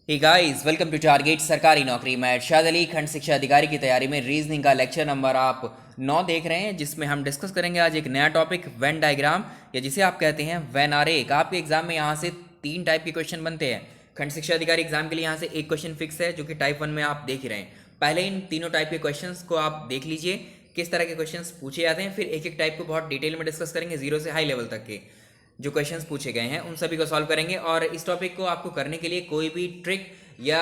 Hey guys, welcome to Target Sarkari Naukri. मैं इरशाद अली खंड शिक्षा अधिकारी की तैयारी में रीजनिंग का लेक्चर नंबर आप 9 देख रहे हैं, जिसमें हम डिस्कस करेंगे आज एक नया टॉपिक वेन डायग्राम, या जिसे आप कहते हैं वेन आरेख। आपके एग्जाम में यहाँ से 3 टाइप के क्वेश्चन बनते हैं। खंड शिक्षा अधिकारी एग्जाम के लिए यहाँ से एक क्वेश्चन फिक्स है, जो कि टाइप 1 में आप देख ही रहे हैं। पहले इन तीनों टाइप के क्वेश्चन को आप देख लीजिए किस तरह के क्वेश्चन पूछे जाते हैं, फिर एक एक टाइप को बहुत डिटेल में डिस्कस करेंगे, जीरो से हाई लेवल तक के जो क्वेश्चंस पूछे गए हैं उन सभी को सॉल्व करेंगे। और इस टॉपिक को आपको करने के लिए कोई भी ट्रिक या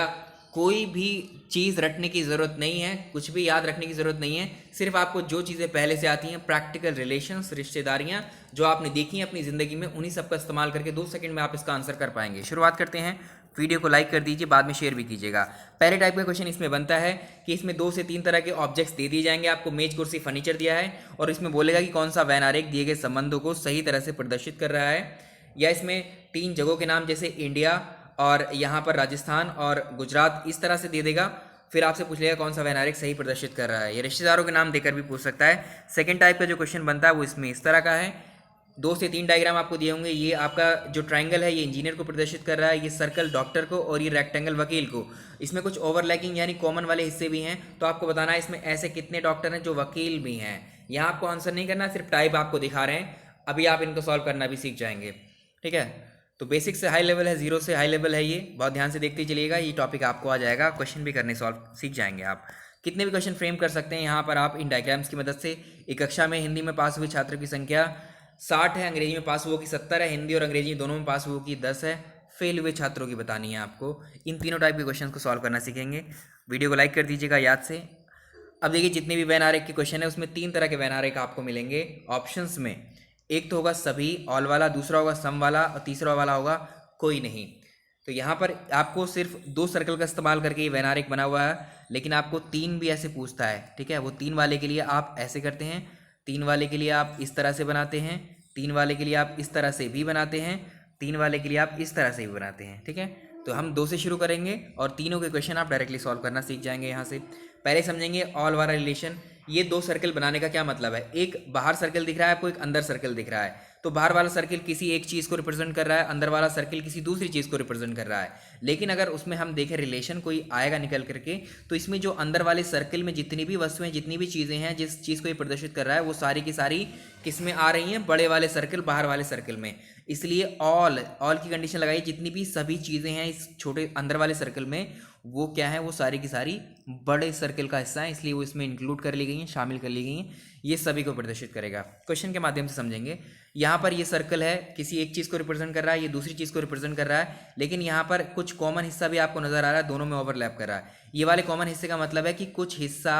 कोई भी चीज़ रटने की ज़रूरत नहीं है, कुछ भी याद रखने की ज़रूरत नहीं है। सिर्फ आपको जो चीज़ें पहले से आती हैं, प्रैक्टिकल रिलेशंस, रिश्तेदारियां जो आपने देखी हैं अपनी ज़िंदगी में, उन्हीं सब का इस्तेमाल करके 2 सेकंड में आप इसका आंसर कर पाएंगे। शुरुआत करते हैं। वीडियो को लाइक कर दीजिए, बाद में शेयर भी कीजिएगा। पहले टाइप का क्वेश्चन इसमें बनता है कि इसमें 2 से 3 तरह के ऑब्जेक्ट्स दे दिए जाएंगे। आपको मेज, कुर्सी, फर्नीचर दिया है और इसमें बोलेगा कि कौन सा वैन आरेख दिए गए संबंधों को सही तरह से प्रदर्शित कर रहा है। या इसमें 3 जगहों के नाम जैसे इंडिया और यहाँ पर राजस्थान और गुजरात इस तरह से दे देगा। फिर आपसे पूछ लेगा कौन सा वैन आरेख सही प्रदर्शित कर रहा है। ये रिश्तेदारों के नाम देकर भी पूछ सकता है। सेकंड टाइप का जो क्वेश्चन बनता है वो इसमें इस तरह का है। 2 से 3 डायग्राम आपको दिए होंगे। ये आपका जो ट्राइंगल है ये इंजीनियर को प्रदर्शित कर रहा है, ये सर्कल डॉक्टर को, और ये रेक्टेंगल वकील को। इसमें कुछ ओवरलैकिंग यानी कॉमन वाले हिस्से भी हैं, तो आपको बताना है इसमें ऐसे कितने डॉक्टर हैं जो वकील भी हैं। यहाँ आपको आंसर नहीं करना, सिर्फ टाइप आपको दिखा रहे हैं। अभी आप इनको सॉल्व करना भी सीख जाएंगे, ठीक है। तो बेसिक से हाई लेवल है, जीरो से हाई लेवल है। ये बहुत ध्यान से देखते चलिएगा, ये टॉपिक आपको आ जाएगा। क्वेश्चन भी करने सॉल्व सीख जाएंगे आप। कितने भी क्वेश्चन फ्रेम कर सकते हैं यहाँ पर आप इन डायग्राम्स की मदद से। एक कक्षा में हिंदी में पास हुए छात्रों की संख्या 60 है, अंग्रेजी में पास हुआ की 70 है, हिंदी और अंग्रेजी दोनों में पास हुआ की 10 है। फेल हुए छात्रों की बतानी है आपको। इन तीनों टाइप के क्वेश्चन को सॉल्व करना सीखेंगे। वीडियो को लाइक कर दीजिएगा याद से। अब देखिए, जितने भी वैन आरेख के क्वेश्चन है उसमें 3 तरह के वैन आरेख आपको मिलेंगे ऑप्शंस में। एक तो होगा सभी, ऑल वाला, दूसरा होगा सम वाला, और तीसरा वाला होगा कोई नहीं। तो यहाँ पर आपको सिर्फ 2 सर्कल का इस्तेमाल करके ये वैन आरेख बना हुआ है, लेकिन आपको 3 भी ऐसे पूछता है, ठीक है। वो 3 वाले के लिए आप ऐसे करते हैं, 3 वाले के लिए आप इस तरह से बनाते हैं, 3 वाले के लिए आप इस तरह से भी बनाते हैं, 3 वाले के लिए आप इस तरह से भी बनाते हैं, ठीक है। तो हम 2 से शुरू करेंगे और तीनों के क्वेश्चन आप डायरेक्टली सॉल्व करना सीख जाएंगे यहाँ से। पहले समझेंगे ऑल वाला रिलेशन। ये 2 सर्कल बनाने का क्या मतलब है। एक बाहर सर्कल दिख रहा है आपको, एक अंदर सर्कल दिख रहा है। तो बाहर वाला सर्कल किसी एक चीज़ को रिप्रेजेंट कर रहा है, अंदर वाला सर्कल किसी दूसरी चीज़ को रिप्रेजेंट कर रहा है। लेकिन अगर उसमें हम देखें रिलेशन कोई आएगा निकल करके, तो इसमें जो अंदर वाले सर्कल में जितनी भी वस्तुएं, जितनी भी चीज़ें हैं, जिस चीज़ को ये प्रदर्शित कर रहा है, वो सारी की सारी किस में आ रही हैं, बड़े वाले सर्कल, बाहर वाले सर्कल में। इसलिए ऑल की कंडीशन लगाई, जितनी भी सभी चीज़ें हैं इस छोटे अंदर वाले सर्कल में, वो क्या है, वो सारी की सारी बड़े सर्कल का हिस्सा है, इसलिए वो इसमें इंक्लूड कर ली गई हैं, शामिल कर ली गई हैं। ये सभी को प्रदर्शित करेगा। क्वेश्चन के माध्यम से समझेंगे। यहाँ पर ये सर्कल है, किसी एक चीज़ को रिप्रेजेंट कर रहा है, ये दूसरी चीज़ को रिप्रेजेंट कर रहा है, लेकिन यहाँ पर कुछ कॉमन हिस्सा भी आपको नजर आ रहा है, दोनों में ओवरलैप कर रहा है। ये वाले कॉमन हिस्से का मतलब है कि कुछ हिस्सा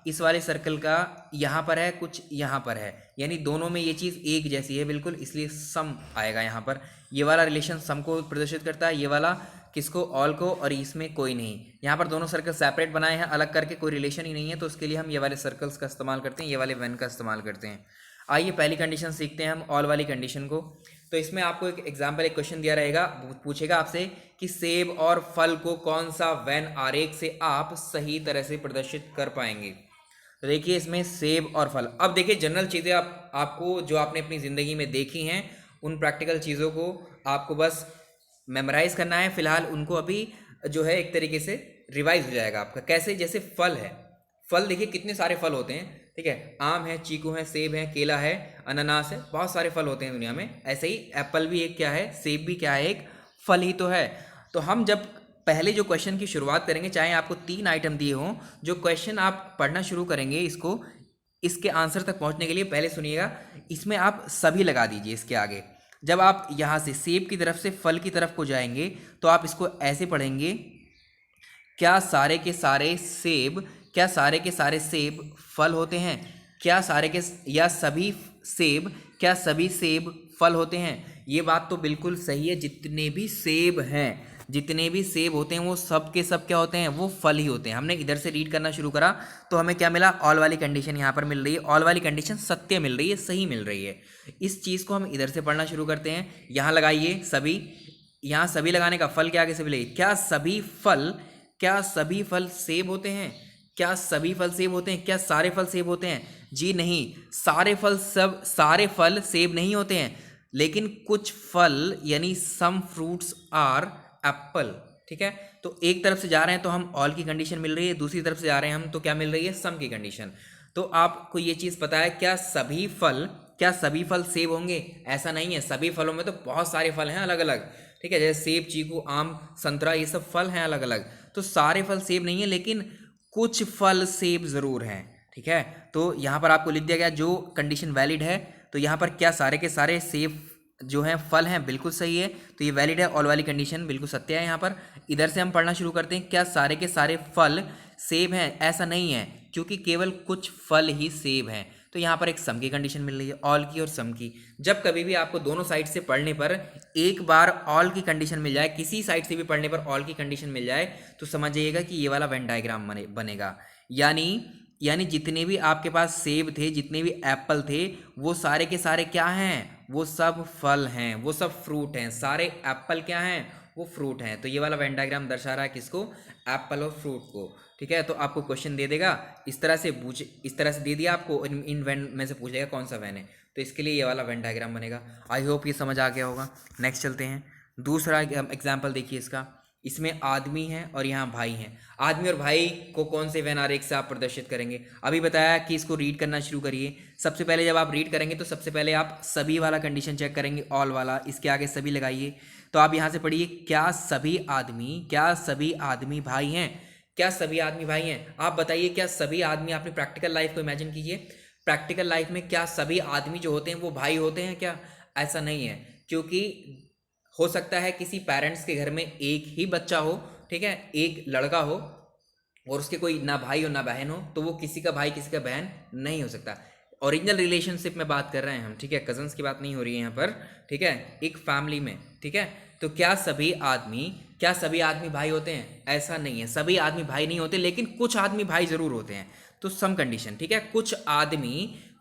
इस वाले सर्कल का यहाँ पर है, कुछ यहाँ पर है, यानी दोनों में ये चीज़ एक जैसी है बिल्कुल, इसलिए सम आएगा यहाँ पर। ये वाला रिलेशन सम को प्रदर्शित करता है, ये वाला किसको, ऑल को, और इसमें कोई नहीं। यहाँ पर दोनों सर्कल सेपरेट बनाए हैं, अलग करके, कोई रिलेशन ही नहीं है, तो उसके लिए हम ये वाले सर्कल्स का इस्तेमाल करते हैं, ये वाले वेन का इस्तेमाल करते हैं। आइए पहली कंडीशन सीखते हैं हम, ऑल वाली कंडीशन को। तो इसमें आपको एक एग्जाम्पल, एक क्वेश्चन दिया रहेगा, पूछेगा आपसे कि सेब और फल को कौन सा वेन आरेख से आप सही तरह से प्रदर्शित कर पाएंगे। तो देखिए इसमें सेब और फल। अब देखिए जनरल चीज़ें आपको जो आपने अपनी ज़िंदगी में देखी हैं, उन प्रैक्टिकल चीज़ों को आपको बस मेमोराइज करना है। फिलहाल उनको अभी जो है एक तरीके से रिवाइज हो जाएगा आपका। कैसे, जैसे फल है, फल देखिए कितने सारे फल होते हैं, ठीक है। आम है, चीकू है, सेब है, केला है, अनानास है, बहुत सारे फल होते हैं दुनिया में। ऐसे ही एप्पल भी एक क्या है, सेब भी क्या है, एक फल ही तो है। तो हम जब पहले जो क्वेश्चन की शुरुआत करेंगे, चाहे आपको 3 आइटम दिए हों, जो क्वेश्चन आप पढ़ना शुरू करेंगे इसको, इसके आंसर तक पहुंचने के लिए पहले सुनिएगा, इसमें आप सभी लगा दीजिए इसके आगे। जब आप यहाँ से सेब की तरफ से फल की तरफ को जाएंगे, तो आप इसको ऐसे पढ़ेंगे, क्या सारे के सारे सेब, क्या सारे के सारे सेब फल होते हैं, क्या सारे के या सभी सेब, क्या सभी सेब फल होते हैं। ये बात तो बिल्कुल सही है, जितने भी सेब हैं, जितने भी सेब होते हैं वो सब के सब क्या होते हैं, वो फल ही होते हैं। हमने इधर से रीड करना शुरू करा तो हमें क्या मिला, ऑल वाली कंडीशन यहाँ पर मिल रही है, ऑल वाली कंडीशन सत्य मिल रही है, सही मिल रही है। इस चीज़ को हम इधर से पढ़ना शुरू करते हैं। यहाँ लगाइए सभी, यहाँ सभी लगाने का फल के आगे से मिलेगी, क्या सभी फल, क्या सभी फल सेब होते हैं, क्या सभी फल सेब होते हैं, क्या सारे फल सेब होते हैं। जी नहीं, सारे फल सेब नहीं होते हैं, लेकिन कुछ फल यानी सम फ्रूट्स आर एप्पल, ठीक है। तो एक तरफ से जा रहे हैं तो हम ऑल की कंडीशन मिल रही है, दूसरी तरफ से जा रहे हैं हम तो क्या मिल रही है, सम की कंडीशन। तो आपको ये चीज़ पता है, क्या सभी फल सेब होंगे? ऐसा नहीं है, सभी फलों में तो बहुत सारे फल हैं अलग अलग, ठीक है, जैसे सेब, चीकू, आम, संतरा, ये सब फल हैं अलग अलग। तो सारे फल सेब नहीं है, लेकिन कुछ फल सेब जरूर हैं, ठीक है। तो यहाँ पर आपको लिख दिया गया जो कंडीशन वैलिड है, तो यहाँ पर क्या सारे के सारे सेब जो हैं फल हैं, बिल्कुल सही है, तो ये वैलिड है, ऑल वाली कंडीशन बिल्कुल सत्य है। यहाँ पर इधर से हम पढ़ना शुरू करते हैं, क्या सारे के सारे फल सेब हैं? ऐसा नहीं है, क्योंकि केवल कुछ फल ही सेब हैं। तो यहाँ पर एक सम की कंडीशन मिल रही है, ऑल की और सम की। जब कभी भी आपको दोनों साइड से पढ़ने पर एक बार ऑल की कंडीशन मिल जाए, किसी साइड से भी पढ़ने पर ऑल की कंडीशन मिल जाए, तो समझ जाइएगा कि ये वाला वेन डायग्राम बनेगा। यानी जितने भी आपके पास सेब थे, जितने भी एप्पल थे, वो सारे के सारे क्या हैं, वो सब फल हैं, वो सब फ्रूट हैं। सारे एप्पल क्या हैं, वो फ्रूट हैं। तो ये वाला वेन डायग्राम दर्शा रहा है किसको, एप्पल और फ्रूट को, ठीक है। तो आपको क्वेश्चन दे देगा इस तरह से दे दिया आपको, इन वेन में से पूछेगा कौन सा वेन है, तो इसके लिए ये वाला वेन डायग्राम बनेगा। आई होप ये समझ आ गया होगा। नेक्स्ट चलते हैं, दूसरा एग्जाम्पल देखिए इसका। इसमें आदमी है और यहाँ भाई हैं। आदमी और भाई को कौन से वेन आरेख से आप प्रदर्शित करेंगे? अभी बताया कि इसको रीड करना शुरू करिए। सबसे पहले जब आप रीड करेंगे तो सबसे पहले आप सभी वाला कंडीशन चेक करेंगे, ऑल वाला, इसके आगे सभी लगाइए। तो आप यहाँ से पढ़िए, क्या सभी आदमी भाई हैं? क्या सभी आदमी भाई हैं? आप बताइए, क्या सभी आदमी, आपने प्रैक्टिकल लाइफ को इमेजिन कीजिए, प्रैक्टिकल लाइफ में क्या सभी आदमी जो होते हैं वो भाई होते हैं क्या? ऐसा नहीं है, क्योंकि हो सकता है किसी पेरेंट्स के घर में एक ही बच्चा हो, ठीक है, एक लड़का हो और उसके कोई ना भाई हो ना बहन हो, तो वो किसी का भाई किसी का बहन नहीं हो सकता। ओरिजिनल रिलेशनशिप में बात कर रहे हैं हम, ठीक है, कजन्स की बात नहीं हो रही है यहाँ पर, ठीक है, एक फैमिली में, ठीक है। तो क्या सभी आदमी भाई होते हैं? ऐसा नहीं है, सभी आदमी भाई नहीं होते, लेकिन कुछ आदमी भाई जरूर होते हैं। तो सम कंडीशन, ठीक है,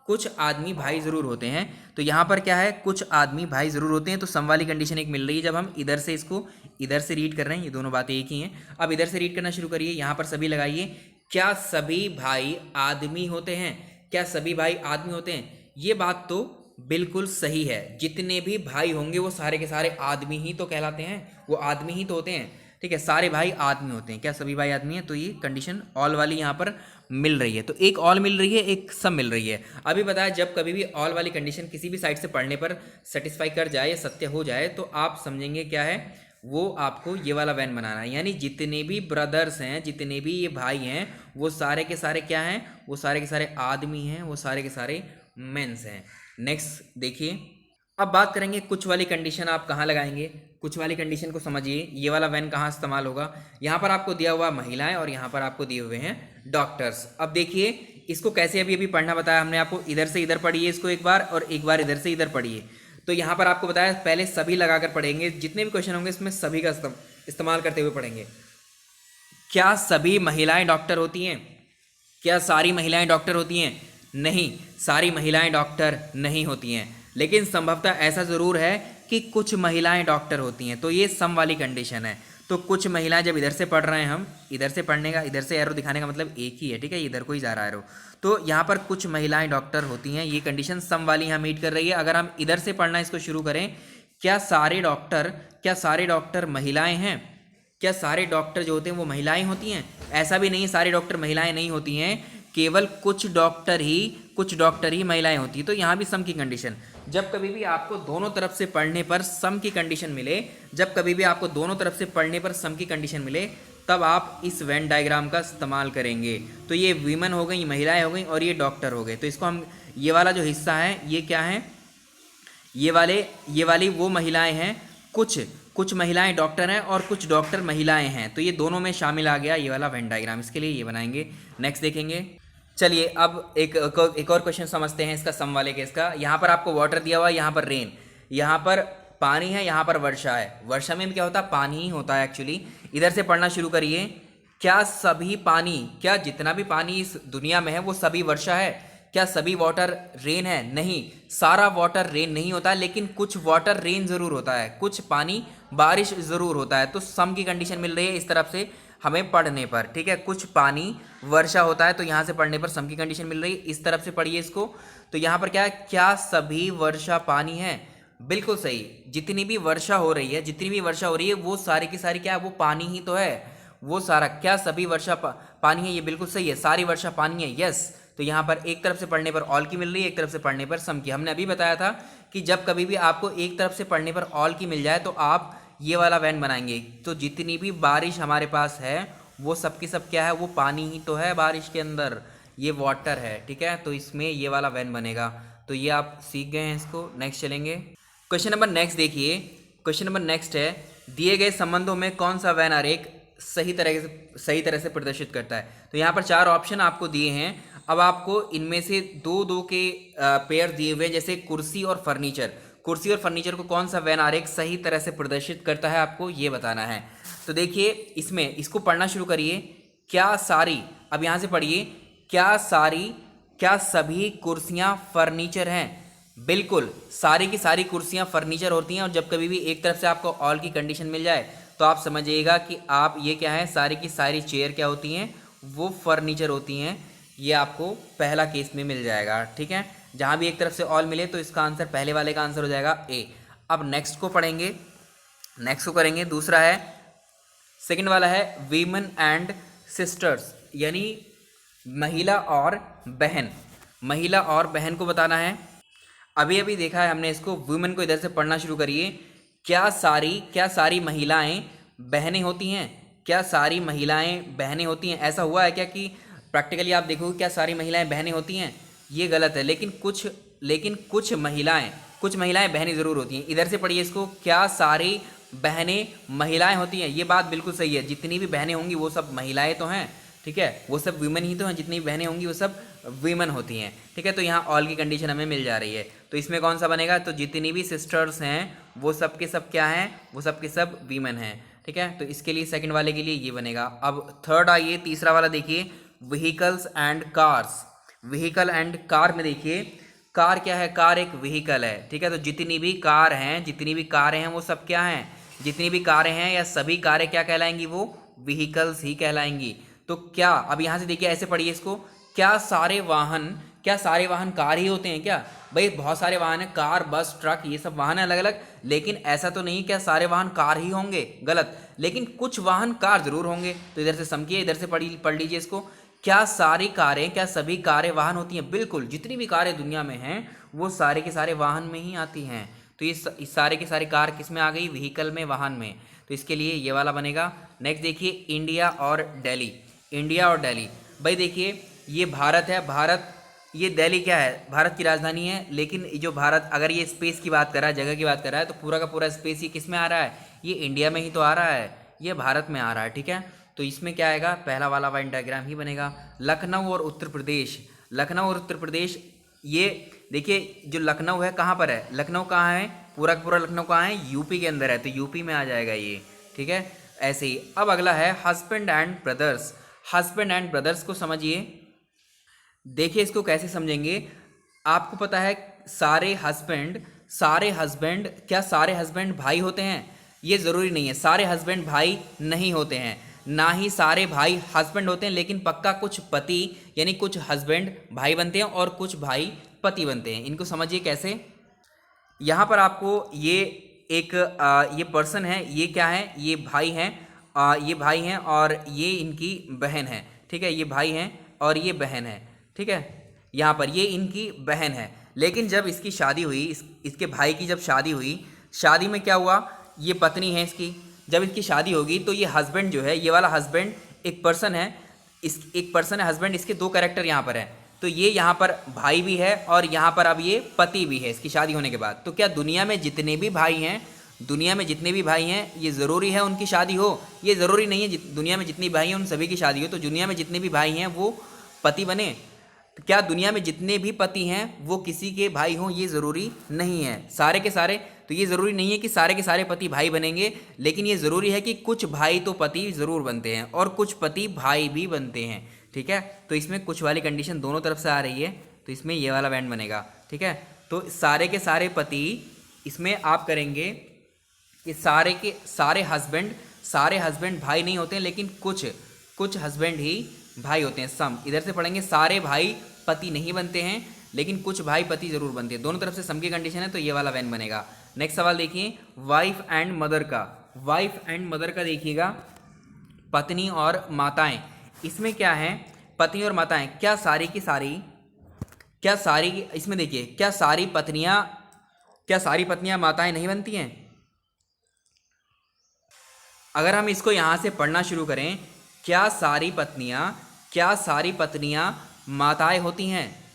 कुछ आदमी भाई जरूर होते हैं। तो यहाँ पर क्या है, कुछ आदमी भाई जरूर होते हैं, तो सम वाली कंडीशन एक मिल रही है। जब हम इधर से इसको इधर से रीड कर रहे हैं, ये दोनों बातें एक ही हैं। अब इधर से रीड करना शुरू करिए, यहाँ पर सभी लगाइए। क्या सभी भाई आदमी होते हैं? क्या सभी भाई आदमी होते हैं? ये बात तो बिल्कुल सही है, जितने भी भाई होंगे वो सारे के सारे आदमी ही तो कहलाते हैं, वो आदमी ही तो होते हैं, ठीक है, सारे भाई आदमी होते हैं। क्या सभी भाई आदमी हैं? तो ये कंडीशन ऑल वाली यहाँ पर मिल रही है। तो एक ऑल मिल रही है, एक सम मिल रही है। अभी बताया, जब कभी भी ऑल वाली कंडीशन किसी भी साइड से पढ़ने पर सेटिस्फाई कर जाए या सत्य हो जाए, तो आप समझेंगे क्या है, वो आपको ये वाला वैन बनाना है। यानी जितने भी ब्रदर्स हैं, जितने भी ये भाई हैं, वो सारे के सारे क्या हैं, वो सारे के सारे आदमी हैं, वो सारे के सारे मेंस हैं। नेक्स्ट देखिए, अब बात करेंगे कुछ वाली कंडीशन आप कहाँ लगाएंगे। कुछ वाली कंडीशन को समझिए, ये वाला वैन कहाँ इस्तेमाल होगा। यहाँ पर आपको दिया हुआ महिलाएं और यहाँ पर आपको दिए हुए हैं डॉक्टर्स। अब देखिए इसको कैसे अभी अभी पढ़ना बताया हमने आपको, इधर से इधर पढ़िए इसको एक बार और एक बार इधर से इधर पढ़िए। तो यहाँ पर आपको बताया पहले सभी लगाकर पढ़ेंगे, जितने भी क्वेश्चन होंगे इसमें सभी का इस्तेमाल करते हुए पढ़ेंगे। क्या सभी महिलाएं डॉक्टर होती हैं? क्या सारी महिलाएं डॉक्टर होती हैं? नहीं, सारी महिलाएं डॉक्टर नहीं होती हैं, लेकिन संभवतः ऐसा ज़रूर है कि कुछ महिलाएं डॉक्टर होती हैं। तो ये सम वाली कंडीशन है। तो कुछ महिलाएं, जब इधर से पढ़ रहे हैं हम, इधर से पढ़ने का, इधर से एरो दिखाने का मतलब एक ही है, ठीक है, इधर को ही जा रहा है एरो। तो यहाँ पर कुछ महिलाएं डॉक्टर होती हैं, ये कंडीशन सम वाली यहाँ मीट कर रही है। अगर हम इधर से पढ़ना इसको शुरू करें, क्या सारे डॉक्टर महिलाएं हैं? क्या सारे डॉक्टर जो होते हैं वो महिलाएं होती हैं? ऐसा भी नहीं है, सारे डॉक्टर महिलाएं नहीं होती हैं, केवल कुछ डॉक्टर ही महिलाएं होती हैं। तो यहाँ भी सम की कंडीशन। जब कभी भी आपको दोनों तरफ से पढ़ने पर सम की कंडीशन मिले, तब आप इस वेन डायग्राम का इस्तेमाल करेंगे। तो ये वीमेन हो गई, महिलाएं हो गई और ये डॉक्टर हो गए। तो इसको हम, ये वाला जो हिस्सा है ये क्या है, ये वाली वो महिलाएं हैं, कुछ महिलाएं डॉक्टर हैं और कुछ डॉक्टर महिलाएं हैं। तो ये दोनों में शामिल आ गया ये वाला वेन डायग्राम। इसके लिए ये बनाएंगे। नेक्स्ट देखेंगे। चलिए अब एक और क्वेश्चन समझते हैं इसका, सम वाले केस का। यहाँ पर आपको वाटर दिया हुआ है, यहाँ पर रेन, यहाँ पर पानी है, यहाँ पर वर्षा है। वर्षा में भी क्या होता है, पानी ही होता है एक्चुअली। इधर से पढ़ना शुरू करिए। क्या जितना भी पानी इस दुनिया में है वो सभी वर्षा है? क्या सभी वाटर रेन है? नहीं, सारा वाटर रेन नहीं होता है, लेकिन कुछ वाटर रेन जरूर होता है, कुछ पानी बारिश जरूर होता है। तो सम की कंडीशन मिल रही है इस तरफ से हमें पढ़ने पर, ठीक है, कुछ पानी वर्षा होता है, तो यहाँ से पढ़ने पर सम की कंडीशन मिल रही है। इस तरफ से पढ़िए इसको, तो यहाँ पर क्या है, क्या सभी वर्षा पानी है? बिल्कुल सही। जितनी भी वर्षा हो रही है, जितनी भी वर्षा हो रही है, वो सारी की सारी क्या है, वो पानी ही तो है। वो सारा क्या, सभी वर्षा पानी है, ये बिल्कुल सही है, सारी वर्षा पानी है, यस। तो यहाँ पर एक तरफ से पढ़ने पर ऑल की मिल रही है, एक तरफ से पढ़ने पर सम की। हमने अभी बताया था कि जब कभी भी आपको एक तरफ से पढ़ने पर ऑल की मिल जाए तो आप ये वाला वैन बनाएंगे। तो जितनी भी बारिश हमारे पास है वो सब की सब क्या है, वो पानी ही तो है बारिश के अंदर, ये वाटर है, ठीक है। तो इसमें ये वाला वैन बनेगा। तो ये आप सीख गए हैं इसको। नेक्स्ट चलेंगे, क्वेश्चन नंबर नेक्स्ट देखिए। क्वेश्चन नंबर नेक्स्ट है, दिए गए संबंधों में कौन सा वैन आरेख सही तरह से प्रदर्शित करता है। तो यहाँ पर 4 ऑप्शन आपको दिए हैं। अब आपको इनमें से दो दो के पेयर दिए हुए, जैसे कुर्सी और फर्नीचर। कुर्सी और फर्नीचर को कौन सा वैन आरेख सही तरह से प्रदर्शित करता है, आपको ये बताना है। तो देखिए इसमें, इसको पढ़ना शुरू करिए। क्या सारी, अब यहाँ से पढ़िए, क्या सभी कुर्सियाँ फर्नीचर हैं। बिल्कुल, सारी की सारी कुर्सियाँ फर्नीचर होती हैं। और जब कभी भी एक तरफ से आपको ऑल की कंडीशन मिल जाए तो आप समझिएगा कि आप ये क्या है, सारी की सारी चेयर क्या होती हैं, वो फर्नीचर होती हैं। ये आपको पहला केस में मिल जाएगा, ठीक है। जहाँ भी एक तरफ से ऑल मिले तो इसका आंसर, पहले वाले का आंसर हो जाएगा ए। अब नेक्स्ट को पढ़ेंगे, नेक्स्ट को करेंगे। दूसरा है, सेकंड वाला है वीमेन एंड सिस्टर्स, यानी महिला और बहन। महिला और बहन को बताना है। अभी अभी देखा है हमने इसको, वुमेन को इधर से पढ़ना शुरू करिए। क्या सारी महिलाएं बहनें होती हैं? क्या सारी महिलाएं बहनें होती हैं? ऐसा हुआ है क्या कि प्रैक्टिकली आप देखोगे क्या सारी महिलाएं बहनें होती हैं? ये गलत है। लेकिन कुछ महिलाएं बहनें ज़रूर होती हैं। इधर से पढ़िए इसको, क्या सारी बहनें महिलाएं होती हैं? ये बात बिल्कुल सही है। जितनी भी बहनें होंगी वो सब महिलाएं तो हैं, ठीक है, वो सब वीमेन ही तो हैं। जितनी भी बहनें होंगी वो सब वीमेन होती हैं, ठीक है। तो यहाँ ऑल की कंडीशन हमें मिल जा रही है। तो इसमें कौन सा बनेगा? तो जितनी भी सिस्टर्स हैं वो सब के सब क्या हैं, वो सब के सब वीमेन हैं, ठीक है। तो इसके लिए सेकंड वाले के लिए ये बनेगा। अब थर्ड आइए, तीसरा वाला देखिए, vehicles and cars. Vehicle and car में देखिए, कार क्या है? कार एक व्हीकल है, ठीक है। तो जितनी भी कारें हैं वो सब क्या हैं? जितनी भी कारें हैं या सभी कारें क्या कहलाएंगी? वो व्हीकल्स ही कहलाएंगी। तो क्या, अब यहाँ से देखिए, ऐसे पढ़िए इसको, क्या सारे वाहन कार ही होते हैं क्या? भाई बहुत सारे वाहन हैं, कार, बस, ट्रक, ये सब वाहन है अलग अलग, लेकिन ऐसा तो नहीं क्या सारे वाहन कार ही होंगे, गलत। लेकिन कुछ वाहन कार जरूर होंगे। तो इधर से समझिए, इधर से पढ़ लीजिए इसको, क्या सभी कारें वाहन होती हैं? बिल्कुल, जितनी भी कारें दुनिया में हैं वो सारे के सारे वाहन में ही आती हैं। तो ये सारे के सारे कार किस में आ गई? व्हीकल में, वाहन में। तो इसके लिए ये वाला बनेगा। नेक्स्ट देखिए, इंडिया और दिल्ली। इंडिया और दिल्ली, भाई देखिए ये भारत है, ये दिल्ली क्या है? भारत की राजधानी है। लेकिन जो भारत, अगर ये स्पेस की बात कर रहा है, जगह की बात कर रहा है, तो पूरा का पूरा स्पेस ये किस में आ रहा है? ये इंडिया में ही तो आ रहा है, ये भारत में आ रहा है, ठीक है। तो इसमें क्या आएगा? पहला वाला वेन डायग्राम ही बनेगा। लखनऊ और उत्तर प्रदेश, ये देखिए जो लखनऊ है कहाँ पर है? लखनऊ कहाँ है? पूरा का पूरा लखनऊ कहाँ है? यूपी के अंदर है, तो यूपी में आ जाएगा ये, ठीक है। ऐसे ही अब अगला है husband and brothers. Husband and brothers को समझिए। देखिए इसको कैसे समझेंगे। आपको पता है सारे हस्बैंड क्या सारे हस्बैंड भाई होते हैं? ये ज़रूरी नहीं है। सारे हस्बैंड भाई नहीं होते हैं, ना ही सारे भाई हस्बैंड होते हैं। लेकिन पक्का कुछ पति, यानी कुछ हस्बैंड भाई बनते हैं और कुछ भाई पति बनते हैं। इनको समझिए कैसे। यहाँ पर आपको ये एक ये पर्सन है, ये क्या है? ये भाई हैं, ये भाई हैं और ये इनकी बहन है, ठीक है। ये भाई हैं और ये बहन है, ठीक है। यहाँ पर ये इनकी बहन है। लेकिन जब इसकी शादी हुई, इसके भाई की जब शादी हुई, शादी में क्या हुआ? ये पत्नी है इसकी। जब इसकी शादी होगी तो ये हस्बैंड जो है, ये वाला हस्बैंड एक पर्सन है, एक पर्सन है हस्बैंड। इसके 2 कैरेक्टर यहाँ पर हैं। तो ये यहाँ पर भाई भी है और यहाँ पर अब ये पति भी है इसकी शादी होने के बाद। तो क्या दुनिया में जितने भी भाई हैं, ये ज़रूरी है उनकी शादी हो? ये ज़रूरी नहीं है दुनिया में जितनी भाई हैं उन सभी की शादी हो। तो दुनिया में जितने भी भाई हैं वो पति बने? तो क्या दुनिया में जितने भी पति हैं वो किसी के भाई हों? ये ज़रूरी नहीं है। सारे के सारे, तो ये ज़रूरी नहीं है कि सारे के सारे पति भाई बनेंगे, लेकिन ये ज़रूरी है कि कुछ भाई तो पति ज़रूर बनते हैं और कुछ पति भाई भी बनते हैं, ठीक है। तो इसमें कुछ वाली कंडीशन दोनों तरफ से आ रही है, तो इसमें ये वाला बैंड बनेगा, ठीक है। तो सारे के सारे पति, इसमें आप करेंगे कि सारे के सारे हस्बैंड भाई नहीं होते हैं, लेकिन कुछ हस्बैंड ही भाई होते हैं। सम, इधर से पढ़ेंगे सारे भाई पति नहीं बनते हैं, लेकिन कुछ भाई पति जरूर बनते हैं। दोनों तरफ से सम की कंडीशन है, तो ये वाला वैन बनेगा। नेक्स्ट सवाल देखिए वाइफ एंड मदर का। वाइफ एंड मदर का देखिएगा, पत्नी और माताएं। इसमें क्या है, पत्नी और माताएं, क्या सारी की सारी, क्या सारी, इसमें देखिए क्या सारी पत्नियां माताएं नहीं बनती हैं? अगर हम इसको यहां से पढ़ना शुरू करें, क्या सारी पत्नियां माताएं होती हैं?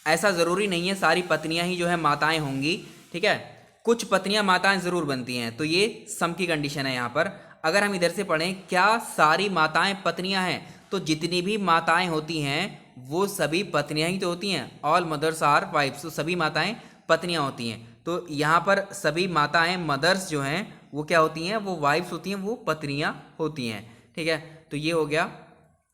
ऐसा ज़रूरी नहीं है सारी पत्नियां ही जो है माताएं होंगी, ठीक है, कुछ पत्नियां माताएं ज़रूर बनती हैं, तो ये सम की कंडीशन है यहाँ पर। अगर हम इधर से पढ़ें क्या सारी माताएं पत्नियां हैं, तो जितनी भी माताएं होती हैं वो सभी पत्नियां ही तो होती हैं। ऑल मदर्स आर वाइफ्स, तो सभी माताएं पत्नियां होती हैं। तो यहाँ पर सभी माताएं मदर्स जो हैं वो क्या होती हैं, वो वाइफ्स होती हैं, वो पत्नियां होती हैं, ठीक है। तो ये हो गया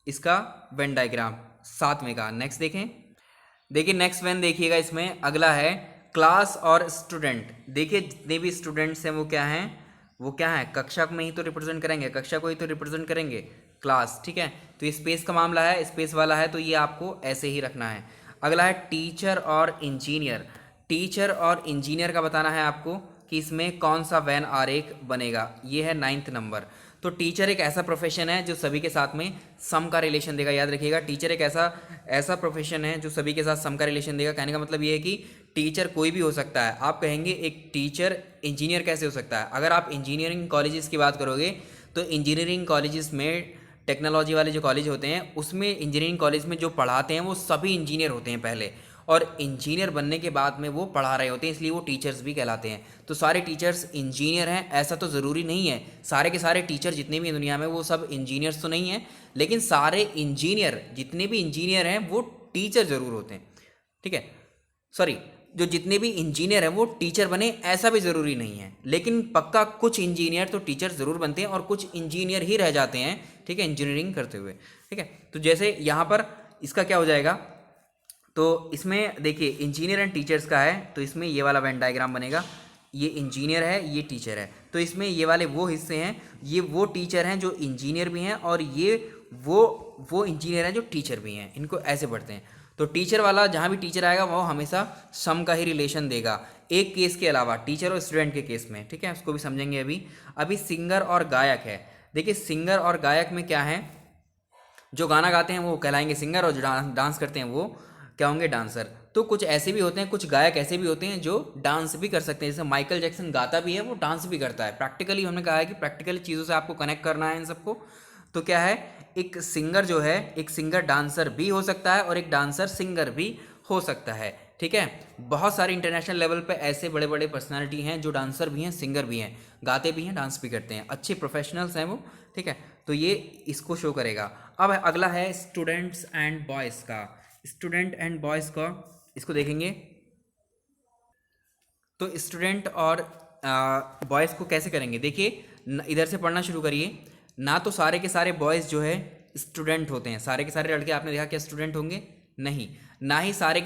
इसका वेन डायग्राम 7वें का। नेक्स्ट देखिए नेक्स्ट वेन देखिएगा, इसमें अगला है क्लास और स्टूडेंट। देखिए जितने भी स्टूडेंट्स हैं वो क्या हैं, कक्षा में ही तो रिप्रेजेंट करेंगे, कक्षा को ही तो रिप्रेजेंट करेंगे, क्लास, ठीक है। तो ये स्पेस का मामला है, स्पेस वाला है, तो ये आपको ऐसे ही रखना है। अगला है टीचर और इंजीनियर। टीचर और इंजीनियर का बताना है आपको कि इसमें कौन सा वेन आरेख बनेगा। ये है 9th नंबर। तो टीचर एक ऐसा प्रोफेशन है जो सभी के साथ में सम का रिलेशन देगा। याद रखिएगा, टीचर एक ऐसा प्रोफेशन है जो सभी के साथ सम का रिलेशन देगा। कहने का मतलब ये है कि टीचर कोई भी हो सकता है। आप कहेंगे एक टीचर इंजीनियर कैसे हो सकता है? अगर आप इंजीनियरिंग कॉलेजेस की बात करोगे तो इंजीनियरिंग कॉलेजेस में, टेक्नोलॉजी वाले जो कॉलेज होते हैं उसमें, इंजीनियरिंग कॉलेज में जो पढ़ाते हैं वो सभी इंजीनियर होते हैं पहले, और इंजीनियर बनने के बाद में वो पढ़ा रहे होते हैं, इसलिए वो टीचर्स भी कहलाते हैं। तो सारे टीचर्स इंजीनियर हैं ऐसा तो ज़रूरी नहीं है। सारे के सारे टीचर जितने भी दुनिया में वो सब इंजीनियर्स तो नहीं हैं, लेकिन सारे इंजीनियर, जितने भी इंजीनियर हैं वो टीचर ज़रूर होते हैं, ठीक है। सॉरी, जो जितने भी इंजीनियर हैं वो टीचर बने ऐसा भी ज़रूरी नहीं है, लेकिन पक्का कुछ इंजीनियर तो टीचर ज़रूर बनते हैं और कुछ इंजीनियर ही रह जाते हैं, ठीक है, इंजीनियरिंग करते हुए, ठीक है। तो जैसे यहाँ पर इसका क्या हो जाएगा, तो इसमें देखिए इंजीनियर एंड टीचर्स का है, तो इसमें ये वाला वेन डायग्राम बनेगा। ये इंजीनियर है, ये टीचर है, तो इसमें ये वाले वो हिस्से हैं, ये वो टीचर हैं जो इंजीनियर भी हैं, और ये वो इंजीनियर हैं जो टीचर भी हैं। इनको ऐसे पढ़ते हैं। तो टीचर वाला जहाँ भी टीचर आएगा वो हमेशा सम का ही रिलेशन देगा, एक केस के अलावा, टीचर और स्टूडेंट के केस में, ठीक है। उसको भी समझेंगे अभी सिंगर और गायक है। देखिए सिंगर और गायक में क्या है, जो गाना गाते हैं वो कहलाएंगे सिंगर, और जो डांस करते हैं वो क्या होंगे, डांसर। तो कुछ ऐसे भी होते हैं, कुछ गायक ऐसे भी होते हैं जो डांस भी कर सकते हैं। जैसे माइकल जैक्सन गाता भी है, वो डांस भी करता है। प्रैक्टिकली हमने कहा है कि प्रैक्टिकली चीज़ों से आपको कनेक्ट करना है इन सबको। तो क्या है, एक सिंगर जो है, एक सिंगर डांसर भी हो सकता है और एक डांसर सिंगर भी हो सकता है, ठीक है। बहुत सारे इंटरनेशनल लेवल पे ऐसे बड़े बड़े पर्सनालिटी हैं जो डांसर भी हैं, सिंगर भी हैं, गाते भी हैं, डांस भी करते हैं, अच्छे प्रोफेशनल्स हैं वो, ठीक है। तो ये इसको शो करेगा। अब अगला है स्टूडेंट्स एंड बॉयज़ का। स्टूडेंट एंड बॉयज़ का इसको देखेंगे, तो स्टूडेंट और बॉयज़ को कैसे करेंगे। देखिए इधर से पढ़ना शुरू करिए। ना तो सारे के सारे बॉयज़ जो है स्टूडेंट होते हैं, सारे के सारे लड़के आपने देखा क्या स्टूडेंट होंगे? नहीं। ना ही सारे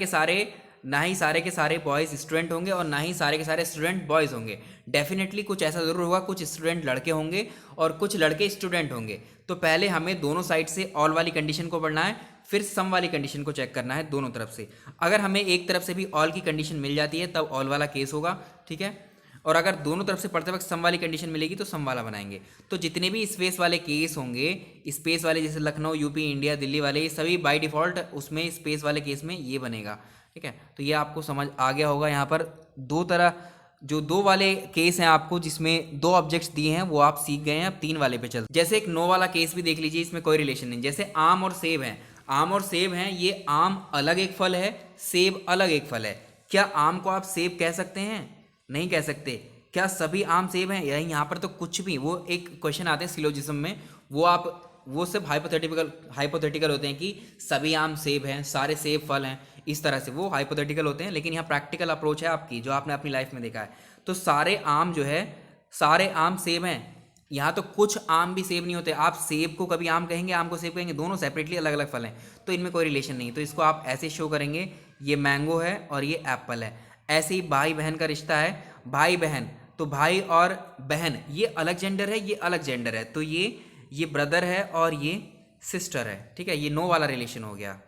के सारे बॉयज़ स्टूडेंट होंगे और ना ही सारे के सारे स्टूडेंट बॉयज़ होंगे। डेफिनेटली कुछ ऐसा ज़रूर होगा, कुछ स्टूडेंट लड़के होंगे और कुछ लड़के स्टूडेंट होंगे। तो पहले हमें दोनों साइड से ऑल वाली कंडीशन को पढ़ना है, फिर सम वाली कंडीशन को चेक करना है दोनों तरफ से। अगर हमें एक तरफ से भी ऑल की कंडीशन मिल जाती है तब ऑल वाला केस होगा, ठीक है। और अगर दोनों तरफ से पढ़ते वक्त सम वाली कंडीशन मिलेगी तो सम वाला बनाएंगे। तो जितने भी स्पेस वाले केस होंगे, स्पेस वाले जैसे लखनऊ, यूपी, इंडिया, दिल्ली वाले, ये सभी बाय डिफ़ॉल्ट उसमें स्पेस वाले केस में ये बनेगा, ठीक है। तो ये आपको समझ आ गया होगा। यहाँ पर दो वाले केस हैं आपको, जिसमें दो ऑब्जेक्ट्स दिए हैं वो आप सीख गए हैं। अब 3 वाले पे चलते। जैसे एक नो वाला केस भी देख लीजिए, इसमें कोई रिलेशन नहीं। जैसे आम और सेब हैं, आम और सेब हैं, ये आम अलग एक फल है, सेब अलग एक फल है। क्या आम को आप सेब कह सकते हैं? नहीं कह सकते। क्या सभी आम सेब हैं? यही यहाँ पर तो कुछ भी, वो एक क्वेश्चन आते हैं सिलोजिज्म में, वो सिर्फ हाइपोथेटिकल होते हैं कि सभी आम सेब हैं, सारे सेब फल हैं, इस तरह से वो हाइपोथेटिकल होते हैं। लेकिन यहाँ प्रैक्टिकल अप्रोच है आपकी, जो आपने अपनी लाइफ में देखा है। तो सारे आम जो है, सारे आम सेब हैं। यहाँ तो कुछ आम भी सेब नहीं होते। आप सेब को कभी आम कहेंगे, आम को सेब कहेंगे, दोनों सेपरेटली अलग अलग फल हैं, तो इनमें कोई रिलेशन नहीं। तो इसको आप ऐसे शो करेंगे, ये मैंगो है और ये एप्पल है। ऐसे ही भाई बहन का रिश्ता है, भाई बहन, तो भाई और बहन ये अलग जेंडर है, ये अलग जेंडर है, तो ये ब्रदर है और ये सिस्टर है, ठीक है। ये नो वाला रिलेशन हो गया।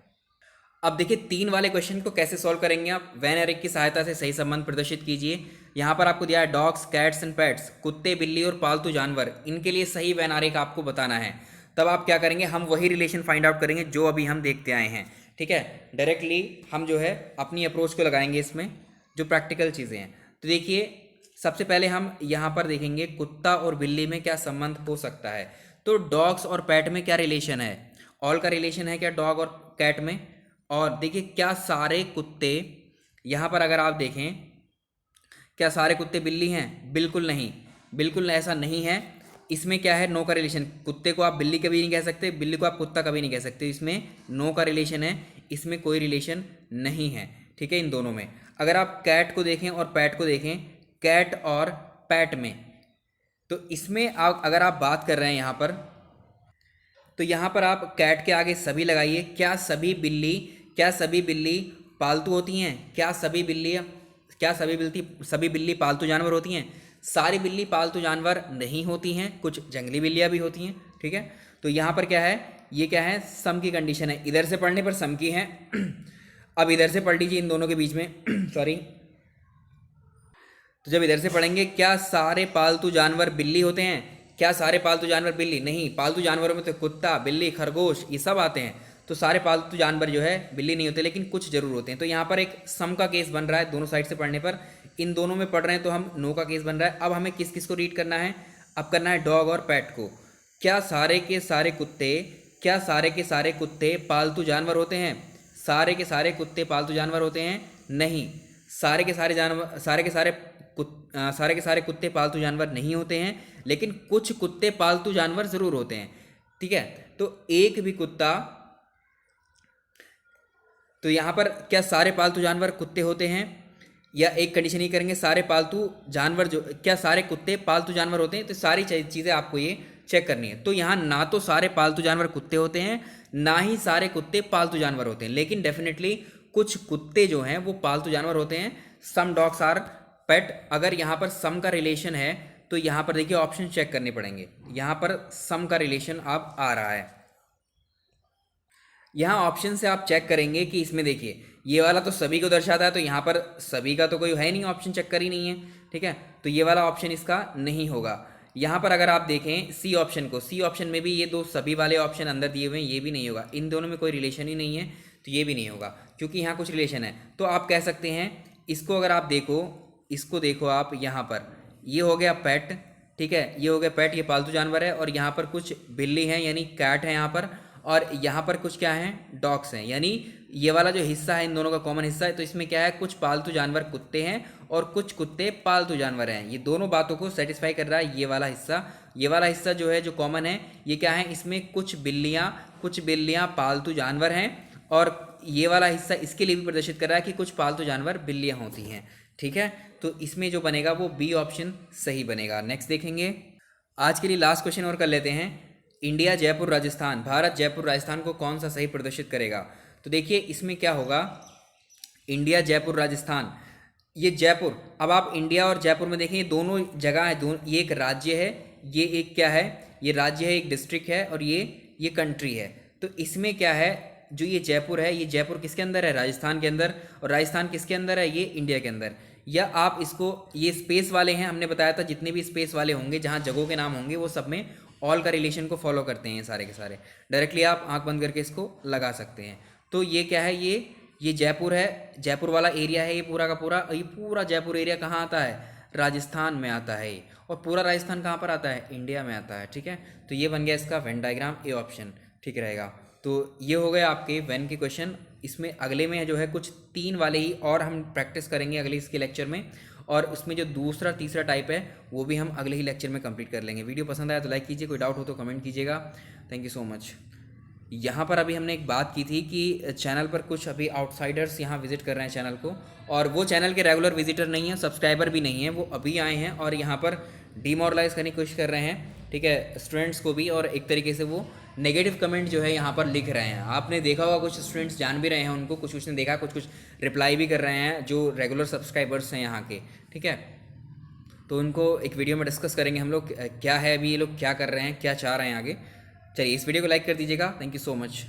अब देखिए 3 वाले क्वेश्चन को कैसे सॉल्व करेंगे आप। वेन एरे की सहायता से सही संबंध प्रदर्शित कीजिए। यहाँ पर आपको दिया है डॉग्स, कैट्स एंड पेट्स, कुत्ते, बिल्ली और पालतू जानवर, इनके लिए सही वेन आरे का आपको बताना है। तब आप क्या करेंगे, हम वही रिलेशन फाइंड आउट करेंगे जो अभी हम देखते आए हैं। ठीक है, डायरेक्टली हम जो है अपनी अप्रोच को लगाएंगे इसमें, जो प्रैक्टिकल चीज़ें हैं। तो देखिए सबसे पहले हम यहाँ पर देखेंगे कुत्ता और बिल्ली में क्या संबंध हो सकता है। तो डॉग्स और पैट में क्या रिलेशन है, ऑल का रिलेशन है क्या डॉग और कैट में। और देखिए क्या सारे कुत्ते, यहाँ पर अगर आप देखें, क्या सारे कुत्ते बिल्ली हैं, बिल्कुल नहीं, बिल्कुल ऐसा नहीं है। इसमें क्या है, नो का रिलेशन। कुत्ते को आप बिल्ली कभी नहीं कह सकते, बिल्ली को आप कुत्ता कभी नहीं कह सकते, इसमें नो का रिलेशन है, इसमें कोई रिलेशन नहीं है। ठीक है, इन दोनों में। अगर आप कैट को देखें और पैट को देखें, कैट और पैट में, तो इसमें आप अगर आप बात कर रहे हैं यहाँ पर, तो यहाँ पर आप कैट के आगे सभी लगाइए। क्या सभी बिल्ली पालतू होती हैं, क्या सभी बिल्ली पालतू जानवर होती हैं। सारी बिल्ली पालतू जानवर नहीं होती हैं, कुछ जंगली बिल्लियाँ भी होती हैं। ठीक है, तो यहाँ पर क्या है, ये क्या है, सम की कंडीशन है, इधर से पढ़ने पर सम की है। अब इधर से पढ़ लीजिए इन दोनों के बीच में सॉरी। तो जब इधर से पढ़ेंगे, क्या सारे पालतू जानवर बिल्ली होते हैं, क्या सारे पालतू जानवर बिल्ली नहीं, पालतू जानवरों में तो कुत्ता, बिल्ली, खरगोश ये सब आते हैं। तो सारे पालतू जानवर जो है बिल्ली नहीं होते, लेकिन कुछ जरूर होते हैं। तो यहाँ पर एक सम का केस बन रहा है दोनों साइड से पढ़ने पर। इन दोनों में पढ़ रहे हैं तो हम नो का केस बन रहा है। अब हमें किस किस को रीड करना है, अब करना है डॉग और पैट को। क्या सारे के सारे कुत्ते पालतू जानवर होते हैं, सारे के सारे कुत्ते पालतू जानवर होते हैं, नहीं। सारे के सारे कुत्ते पालतू जानवर नहीं होते हैं, लेकिन कुछ कुत्ते पालतू जानवर जरूर होते हैं। ठीक है, तो एक भी कुत्ता, तो यहाँ पर क्या सारे पालतू जानवर कुत्ते होते हैं, या एक कंडीशन ही करेंगे, सारे पालतू जानवर जो, क्या सारे कुत्ते पालतू जानवर होते हैं। तो सारी चीज़ें आपको ये चेक करनी है। तो यहाँ ना तो सारे पालतू जानवर कुत्ते होते हैं, ना ही सारे कुत्ते पालतू जानवर होते हैं, लेकिन डेफिनेटली कुछ कुत्ते जो हैं वो पालतू जानवर होते हैं। सम डॉग्स आर पेट। अगर यहाँ पर सम का रिलेशन है तो यहाँ पर देखिए ऑप्शन चेक करने पड़ेंगे। यहाँ पर सम का रिलेशन अब आ रहा है, यहाँ ऑप्शन से आप चेक करेंगे कि इसमें देखिए ये वाला तो सभी को दर्शाता है, तो यहाँ पर सभी का तो कोई है नहीं, ऑप्शन चेक कर ही नहीं है। ठीक है, तो ये वाला ऑप्शन इसका नहीं होगा। यहाँ पर अगर आप देखें सी ऑप्शन को, सी ऑप्शन में भी ये दो सभी वाले ऑप्शन अंदर दिए हुए हैं, ये भी नहीं होगा। इन दोनों में कोई रिलेशन ही नहीं है, तो ये भी नहीं होगा, क्योंकि यहाँ कुछ रिलेशन है। तो आप कह सकते हैं इसको, अगर आप देखो, इसको देखो आप, यहाँ पर ये हो गया पेट। ठीक है, ये हो गया पेट, ये पालतू जानवर है, और यहाँ पर कुछ बिल्ली हैं यानी कैट है यहाँ पर, और यहाँ पर कुछ क्या है, डॉग्स हैं, यानी ये वाला जो हिस्सा है इन दोनों का कॉमन हिस्सा है। तो इसमें क्या है, कुछ पालतू जानवर कुत्ते हैं और कुछ कुत्ते पालतू जानवर हैं। ये दोनों बातों को सेटिस्फाई कर रहा है ये वाला हिस्सा जो है, जो कॉमन है, ये क्या है, इसमें कुछ बिल्लियाँ पालतू जानवर हैं, और ये वाला हिस्सा इसके लिए भी प्रदर्शित कर रहा है कि कुछ पालतू जानवर बिल्लियाँ होती हैं। ठीक है, तो इसमें जो बनेगा वो बी ऑप्शन सही बनेगा। नेक्स्ट देखेंगे, आज के लिए लास्ट क्वेश्चन और कर लेते हैं। इंडिया जयपुर राजस्थान, भारत जयपुर राजस्थान को कौन सा सही प्रदर्शित करेगा। तो देखिए इसमें क्या होगा, इंडिया जयपुर राजस्थान, ये जयपुर, अब आप इंडिया और जयपुर में देखें, ये दोनों जगह है, ये एक राज्य है, ये एक क्या है, ये राज्य है, एक डिस्ट्रिक्ट है, और ये कंट्री है। तो इसमें क्या है, जो ये जयपुर है, ये जयपुर किसके अंदर है, राजस्थान के अंदर, और राजस्थान किसके अंदर है, ये इंडिया के अंदर। या आप इसको, ये स्पेस वाले हैं, हमने बताया था जितने भी स्पेस वाले होंगे जहाँ जगहों के नाम होंगे वो सब में ऑल का रिलेशन को फॉलो करते हैं सारे के सारे। डायरेक्टली आप आंख बंद करके इसको लगा सकते हैं। तो ये क्या है, ये जयपुर है, जयपुर वाला एरिया है, ये पूरा का पूरा, ये पूरा जयपुर एरिया कहाँ आता है, राजस्थान में आता है। और पूरा राजस्थान कहाँ पर आता है, इंडिया में आता है। ठीक है, तो ये बन गया इसका वेन डायग्राम, ए ऑप्शन ठीक रहेगा। तो ये हो गए आपके वेन के क्वेश्चन। इसमें अगले में जो है कुछ 3 वाले ही और हम प्रैक्टिस करेंगे अगले इसके लेक्चर में, और उसमें जो दूसरा तीसरा टाइप है वो भी हम अगले ही लेक्चर में कंप्लीट कर लेंगे। वीडियो पसंद आया तो लाइक कीजिए, कोई डाउट हो तो कमेंट कीजिएगा। Thank you so much. यहाँ पर अभी हमने एक बात की थी कि चैनल पर कुछ अभी आउटसाइडर्स यहाँ विजिट कर रहे हैं चैनल को, और वो चैनल के रेगुलर विजिटर नहीं है, सब्सक्राइबर भी नहीं है, वो अभी आए हैं और यहाँ पर डिमोरलाइज करने की कोशिश कर रहे हैं। ठीक है, स्टूडेंट्स को भी, और एक तरीके से वो नेगेटिव कमेंट जो है यहाँ पर लिख रहे हैं। आपने देखा होगा कुछ स्टूडेंट्स जान भी रहे हैं उनको, कुछ ने देखा, कुछ रिप्लाई भी कर रहे हैं जो रेगुलर सब्सक्राइबर्स हैं यहाँ के। ठीक है, तो उनको एक वीडियो में डिस्कस करेंगे हम लोग, क्या है अभी ये लोग क्या कर रहे हैं, क्या चाह रहे हैं आगे। चलिए इस वीडियो को लाइक कर दीजिएगा। Thank you so much.